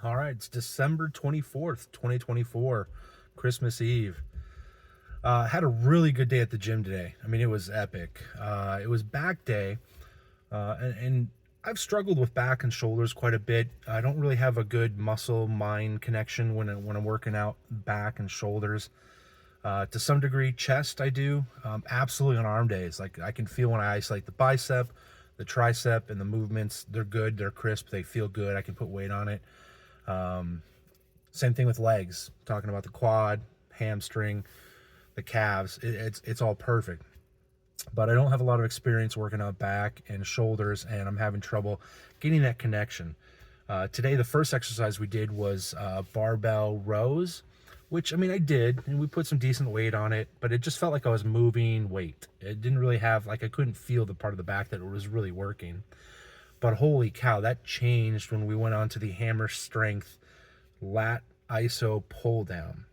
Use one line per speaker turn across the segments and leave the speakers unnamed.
All right, it's December 24th, 2024, Christmas Eve. Had a really good day at the gym today. I mean, it was epic. It was back day, and I've struggled with back and shoulders quite a bit. I don't really have a good muscle-mind connection when I'm working out back and shoulders. To some degree, chest I do. Absolutely on arm days. Like I can feel when I isolate the bicep, the tricep, and the movements. They're good. They're crisp. They feel good. I can put weight on it. Same thing with legs. Talking about the quad, hamstring, the calves. It's all perfect. But I don't have a lot of experience working out back and shoulders, and I'm having trouble getting that connection. Today, the first exercise we did was barbell rows, which I mean I did, and we put some decent weight on it, but it just felt like I was moving weight. It didn't really have, like, I couldn't feel the part of the back that was really working. But holy cow, that changed when we went on to the hammer strength lat iso pull down.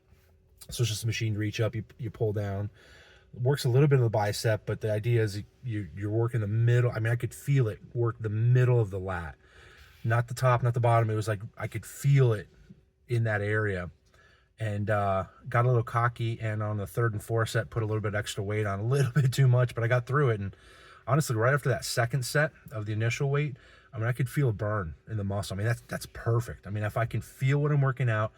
So it's just a machine to reach up, you pull down. It works a little bit of the bicep, but the idea is you're working the middle. I mean, I could feel it work the middle of the lat, not the top, not the bottom. It was like I could feel it in that area. And got a little cocky, and on the third and fourth set, put a little bit extra weight on, a little bit too much, but I got through it. And honestly, right after that second set of the initial weight, I mean, I could feel a burn in the muscle. I mean, that's perfect. I mean, if I can feel what I'm working out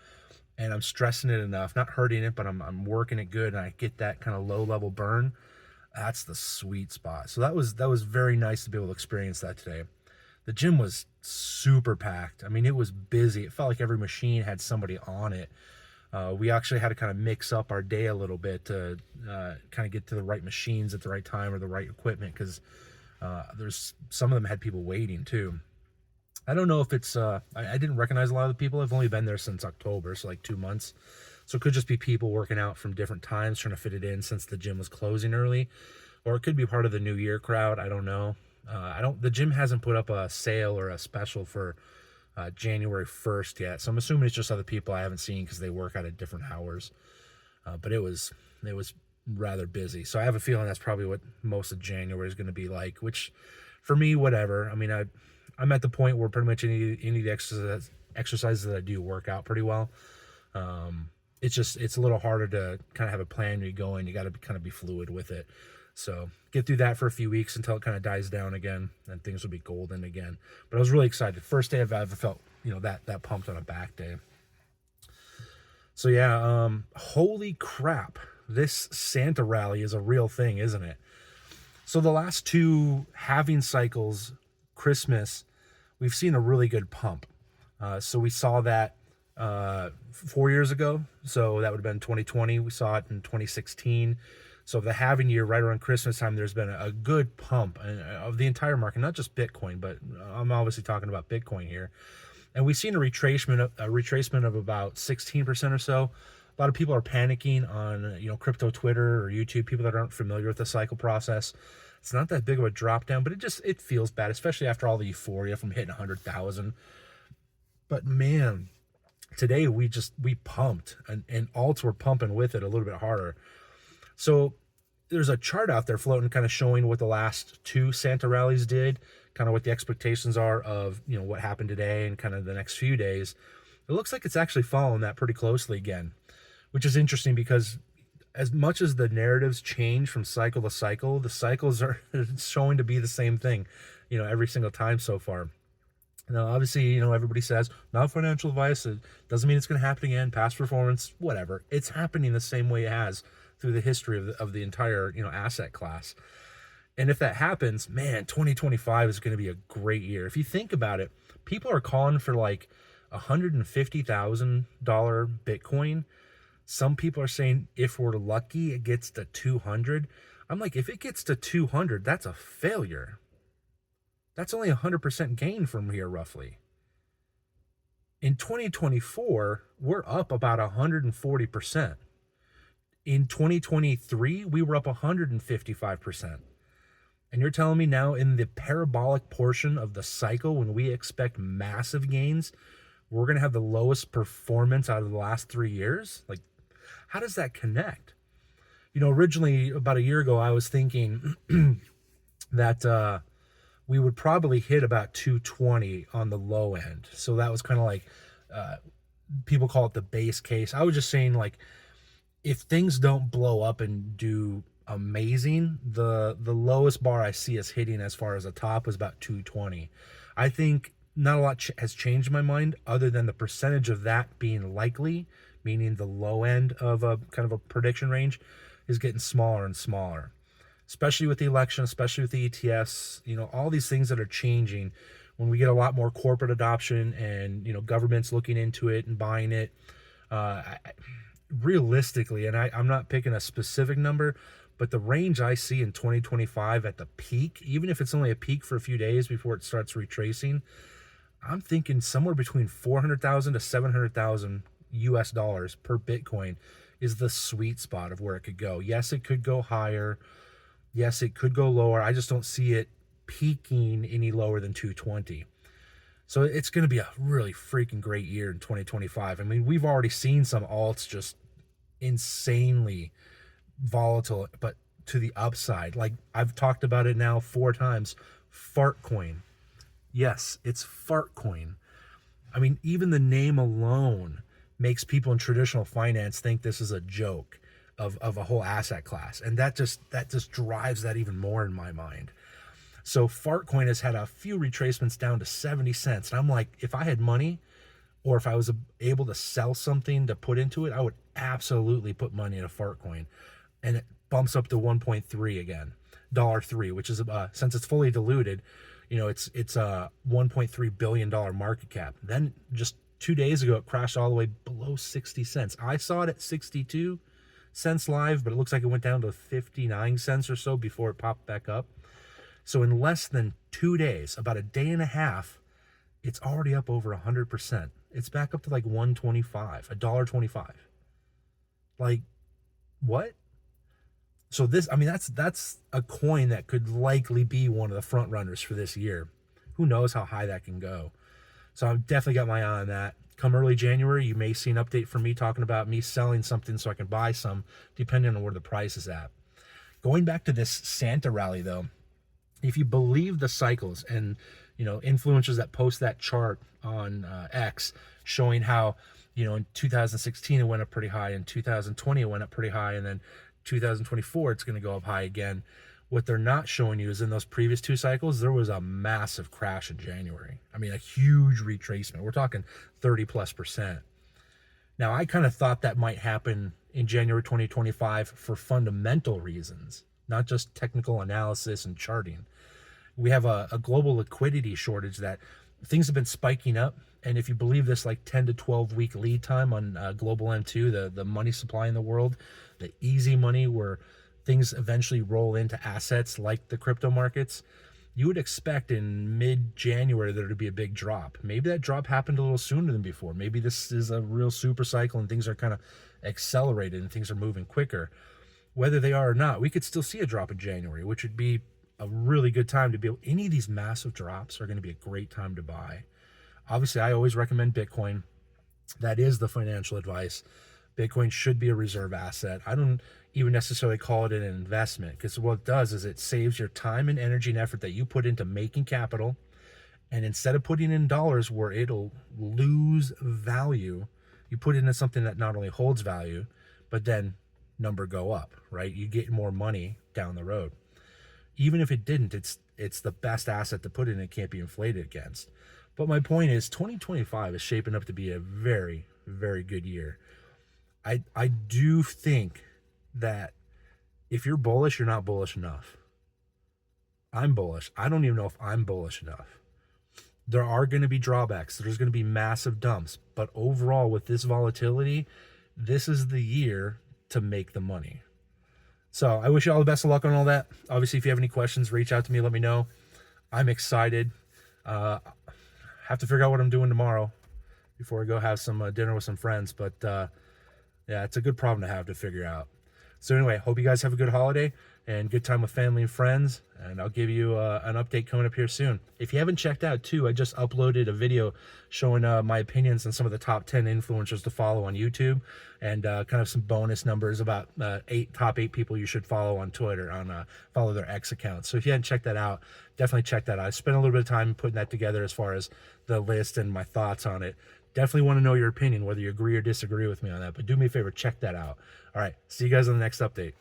and I'm stressing it enough, not hurting it, but I'm working it good, and I get that kind of low level burn, that's the sweet spot. So that was very nice to be able to experience that today. The gym was super packed. I mean, it was busy. It felt like every machine had somebody on it. We actually had to kind of mix up our day a little bit to kind of get to the right machines at the right time or the right equipment, because there's some of them had people waiting too. I don't know if it's I didn't recognize a lot of the people. I've only been there since October, so like 2 months. So it could just be people working out from different times trying to fit it in since the gym was closing early, or it could be part of the New Year crowd. I don't know. I don't. The gym hasn't put up a sale or a special for January 1st yet, so I'm assuming it's just other people I haven't seen because they work out at different hours. But it was rather busy, so I have a feeling that's probably what most of January is going to be like. Which, for me, whatever. I mean, I'm at the point where pretty much any of the exercises that I do work out pretty well. It's a little harder to kind of have a plan when you go in. You got to kind of be fluid with it. So get through that for a few weeks until it kind of dies down again, and things will be golden again. But I was really excited. First day I've ever felt, that pumped on a back day. So yeah, holy crap. This Santa rally is a real thing, isn't it? So the last two halving cycles, Christmas, we've seen a really good pump. So we saw that 4 years ago. So that would have been 2020. We saw it in 2016. So the halving year, right around Christmas time, there's been a good pump of the entire market, not just Bitcoin, but I'm obviously talking about Bitcoin here. And we've seen a retracement of about 16% or so. A lot of people are panicking on crypto Twitter or YouTube. People that aren't familiar with the cycle process, it's not that big of a drop down, but it feels bad, especially after all the euphoria from hitting 100,000. But man, today we pumped, and alts were pumping with it a little bit harder. So there's a chart out there floating kind of showing what the last two Santa rallies did, kind of what the expectations are of what happened today and kind of the next few days. It looks like it's actually following that pretty closely again, which is interesting because as much as the narratives change from cycle to cycle, the cycles are showing to be the same thing, every single time so far. Now, obviously, everybody says, not financial advice. It doesn't mean it's going to happen again. Past performance, whatever. It's happening the same way it has through the history of the entire, asset class. And if that happens, man, 2025 is going to be a great year. If you think about it, people are calling for like $150,000 Bitcoin. Some people are saying if we're lucky, it gets to 200. I'm like, if it gets to 200, that's a failure. That's only 100% gain from here, roughly. In 2024, we're up about 140%. In 2023, we were up 155%. And you're telling me now in the parabolic portion of the cycle, when we expect massive gains, we're going to have the lowest performance out of the last 3 years? Like, how does that connect? Originally, about a year ago, I was thinking that we would probably hit about 220 on the low end. So that was kind of like People call it the base case. I was just saying, like, if things don't blow up and do amazing, the lowest bar I see us hitting as far as the top was about 220. I think not a lot has changed in my mind other than the percentage of that being likely, meaning the low end of a kind of a prediction range is getting smaller and smaller, especially with the election, especially with the ETFs, all these things that are changing. When we get a lot more corporate adoption and, governments looking into it and buying it, realistically, and I'm not picking a specific number, but the range I see in 2025 at the peak, even if it's only a peak for a few days before it starts retracing, I'm thinking somewhere between 400,000 to 700,000 US dollars per Bitcoin is the sweet spot of where it could go. Yes, it could go higher. Yes, it could go lower. I just don't see it peaking any lower than 220. So it's going to be a really freaking great year in 2025. I mean, we've already seen some alts just insanely volatile, but to the upside. Like, I've talked about it now 4 times. Fartcoin. Yes, it's Fartcoin. I mean, even the name alone makes people in traditional finance think this is a joke of a whole asset class. And that just drives that even more in my mind. So Fartcoin has had a few retracements down to 70 cents. And I'm like, if I had money, or if I was able to sell something to put into it, I would absolutely put money in a Fartcoin. And it bumps up to 1.3 again, $3, which is, since it's fully diluted, it's a $1.3 billion market cap. Then just 2 days ago, it crashed all the way below 60 cents. I saw it at 62 cents live, but it looks like it went down to 59 cents or so before it popped back up. So in less than 2 days, about a day and a half, it's already up over 100%. It's back up to like 125, $1.25. Like, what? So this, I mean, that's a coin that could likely be one of the front runners for this year. Who knows how high that can go? So I've definitely got my eye on that. Come early January, you may see an update from me talking about me selling something so I can buy some, depending on where the price is at. Going back to this Santa rally, though, if you believe the cycles and, influencers that post that chart on X showing how, in 2016 it went up pretty high, in 2020 it went up pretty high, and then 2024 it's going to go up high again. What they're not showing you is in those previous 2 cycles, there was a massive crash in January. I mean, a huge retracement. We're talking 30+%. Now, I kind of thought that might happen in January 2025 for fundamental reasons, not just technical analysis and charting. We have a global liquidity shortage that things have been spiking up. And if you believe this, like 10 to 12 week lead time on global M2, the money supply in the world, the easy money where things eventually roll into assets like the crypto markets, you would expect in mid-January there to be a big drop. Maybe that drop happened a little sooner than before. Maybe this is a real super cycle and things are kind of accelerated and things are moving quicker. Whether they are or not, we could still see a drop in January, which would be a really good time to be able. Any of these massive drops are going to be a great time to buy. Obviously, I always recommend Bitcoin. That is the financial advice. Bitcoin should be a reserve asset. I don't even necessarily call it an investment, because what it does is it saves your time and energy and effort that you put into making capital. And instead of putting in dollars where it'll lose value, you put it into something that not only holds value, but then number go up, right? You get more money down the road. Even if it didn't, it's the best asset to put in. It can't be inflated against. But my point is 2025 is shaping up to be a very, very good year. I do think that if you're bullish, you're not bullish enough. I'm bullish. I don't even know if I'm bullish enough. There are going to be drawbacks. There's going to be massive dumps. But overall, with this volatility, this is the year to make the money. So I wish you all the best of luck on all that. Obviously, if you have any questions, reach out to me. Let me know. I'm excited. Have to figure out what I'm doing tomorrow before I go have some dinner with some friends. But yeah, it's a good problem to have to figure out. So anyway, hope you guys have a good holiday and good time with family and friends. And I'll give you an update coming up here soon. If you haven't checked out too, I just uploaded a video showing my opinions on some of the top 10 influencers to follow on YouTube, and kind of some bonus numbers about top eight people you should follow on Twitter, follow their X accounts. So if you haven't checked that out, definitely check that out. I spent a little bit of time putting that together as far as the list and my thoughts on it. Definitely want to know your opinion, whether you agree or disagree with me on that. But do me a favor, check that out. All right, see you guys on the next update.